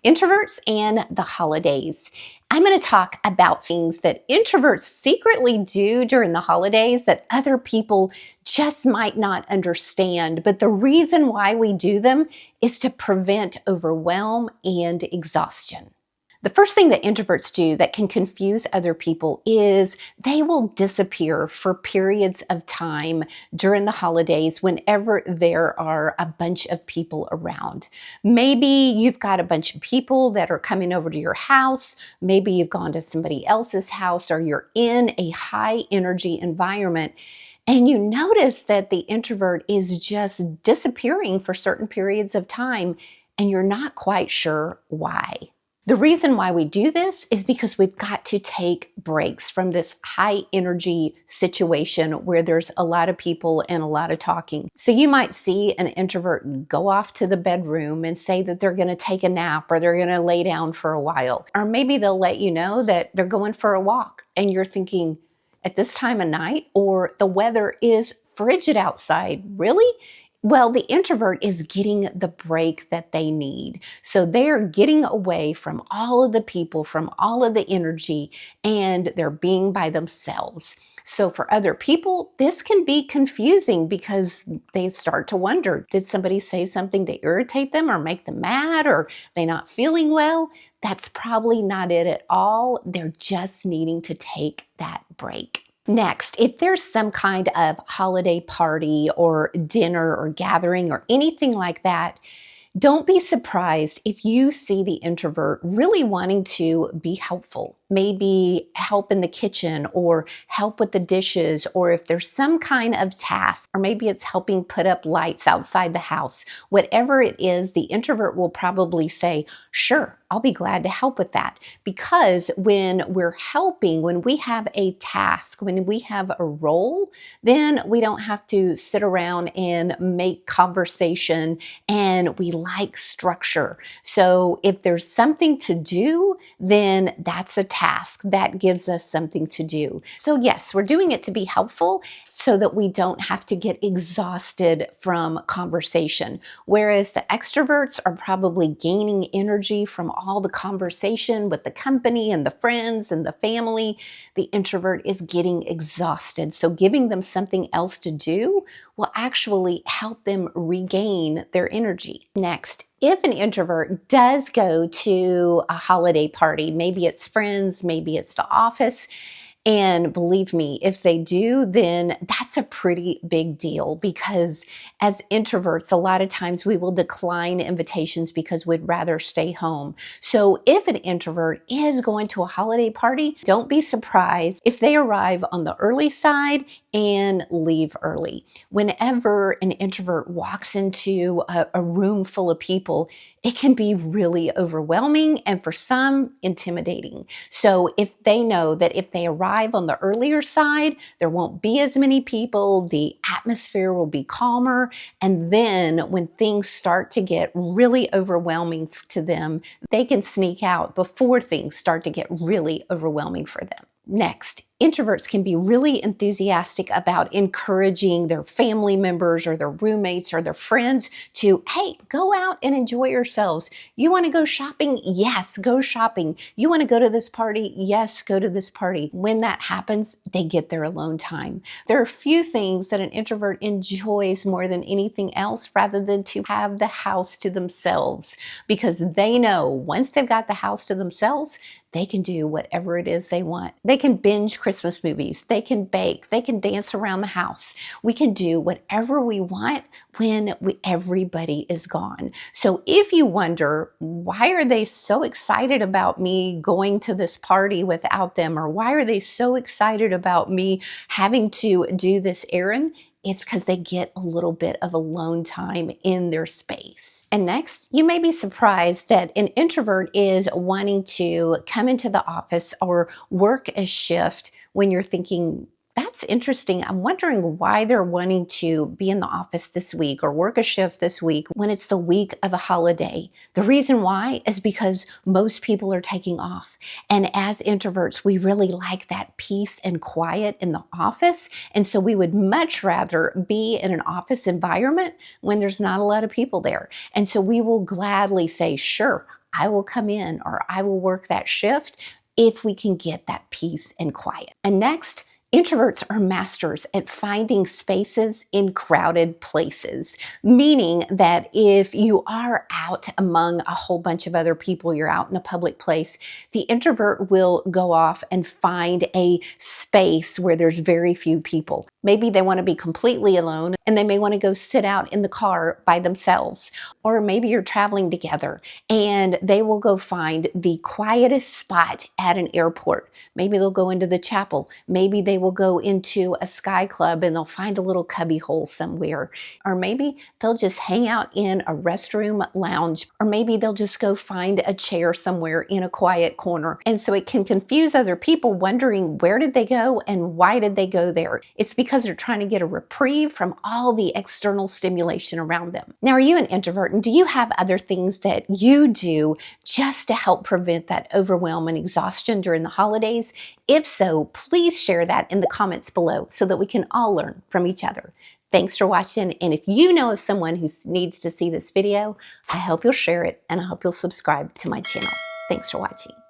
Introverts and the holidays. I'm going to talk about things that introverts secretly do during the holidays that other people just might not understand. But the reason why we do them is to prevent overwhelm and exhaustion. The first thing that introverts do that can confuse other people is they will disappear for periods of time during the holidays whenever there are a bunch of people around. Maybe you've got a bunch of people that are coming over to your house. Maybe you've gone to somebody else's house, or you're in a high energy environment. And you notice that the introvert is just disappearing for certain periods of time, and you're not quite sure why. The reason why we do this is because we've got to take breaks from this high energy situation where there's a lot of people and a lot of talking. So you might see an introvert go off to the bedroom and say that they're going to take a nap, or they're going to lay down for a while. Or maybe they'll let you know that they're going for a walk, and you're thinking, at this time of night, or the weather is frigid outside. Really? Well, the introvert is getting the break that they need. So they're getting away from all of the people, from all of the energy, and they're being by themselves. So for other people, this can be confusing because they start to wonder, did somebody say something to irritate them or make them mad, or they not feeling well? That's probably not it at all. They're just needing to take that break. Next, if there's some kind of holiday party or dinner or gathering or anything like that, don't be surprised if you see the introvert really wanting to be helpful. Maybe help in the kitchen, or help with the dishes, or if there's some kind of task, or maybe it's helping put up lights outside the house. Whatever it is, the introvert will probably say, sure, I'll be glad to help with that. Because when we're helping, when we have a task, when we have a role, then we don't have to sit around and make conversation, and we like structure. So if there's something to do, then that's a task that gives us something to do. So yes, we're doing it to be helpful so that we don't have to get exhausted from conversation. Whereas the extroverts are probably gaining energy from all the conversation with the company and the friends and the family. The introvert is getting exhausted. So giving them something else to do will actually help them regain their energy. Next, if an introvert does go to a holiday party, maybe it's friends, maybe it's the office, and believe me, if they do, then that's a pretty big deal, because as introverts, a lot of times we will decline invitations because we'd rather stay home. So if an introvert is going to a holiday party, don't be surprised if they arrive on the early side and leave early. Whenever an introvert walks into a room full of people, it can be really overwhelming, and for some, intimidating. So if they know that if they arrive on the earlier side, there won't be as many people, the atmosphere will be calmer, and then when things start to get really overwhelming to them, they can sneak out before things start to get really overwhelming for them. Next, introverts can be really enthusiastic about encouraging their family members or their roommates or their friends to, hey, go out and enjoy yourselves. You want to go shopping? Yes, go shopping. You want to go to this party? Yes, go to this party. When that happens, they get their alone time. There are few things that an introvert enjoys more than anything else rather than to have the house to themselves, because they know once they've got the house to themselves, they can do whatever it is they want. They can binge Christmas movies. They can bake. They can dance around the house. We can do whatever we want when everybody is gone. So if you wonder, why are they so excited about me going to this party without them? Or why are they so excited about me having to do this errand? It's because they get a little bit of alone time in their space. And next, you may be surprised that an introvert is wanting to come into the office or work a shift when you're thinking, that's interesting. I'm wondering why they're wanting to be in the office this week or work a shift this week when it's the week of a holiday. The reason why is because most people are taking off. And as introverts, we really like that peace and quiet in the office. And so we would much rather be in an office environment when there's not a lot of people there. And so we will gladly say, sure, I will come in or I will work that shift if we can get that peace and quiet. And next, introverts are masters at finding spaces in crowded places, meaning that if you are out among a whole bunch of other people, you're out in a public place, the introvert will go off and find a space where there's very few people. Maybe they want to be completely alone and they may want to go sit out in the car by themselves. Or maybe you're traveling together and they will go find the quietest spot at an airport. Maybe they'll go into the chapel. Maybe they will go into a sky club and they'll find a little cubby hole somewhere. Or maybe they'll just hang out in a restroom lounge. Or maybe they'll just go find a chair somewhere in a quiet corner. And so it can confuse other people wondering where did they go and why did they go there? It's because they're trying to get a reprieve from all the external stimulation around them. Now, are you an introvert and do you have other things that you do just to help prevent that overwhelm and exhaustion during the holidays? If so, please share that in the comments below so that we can all learn from each other. Thanks for watching, and if you know of someone who needs to see this video, I hope you'll share it and I hope you'll subscribe to my channel. Thanks for watching.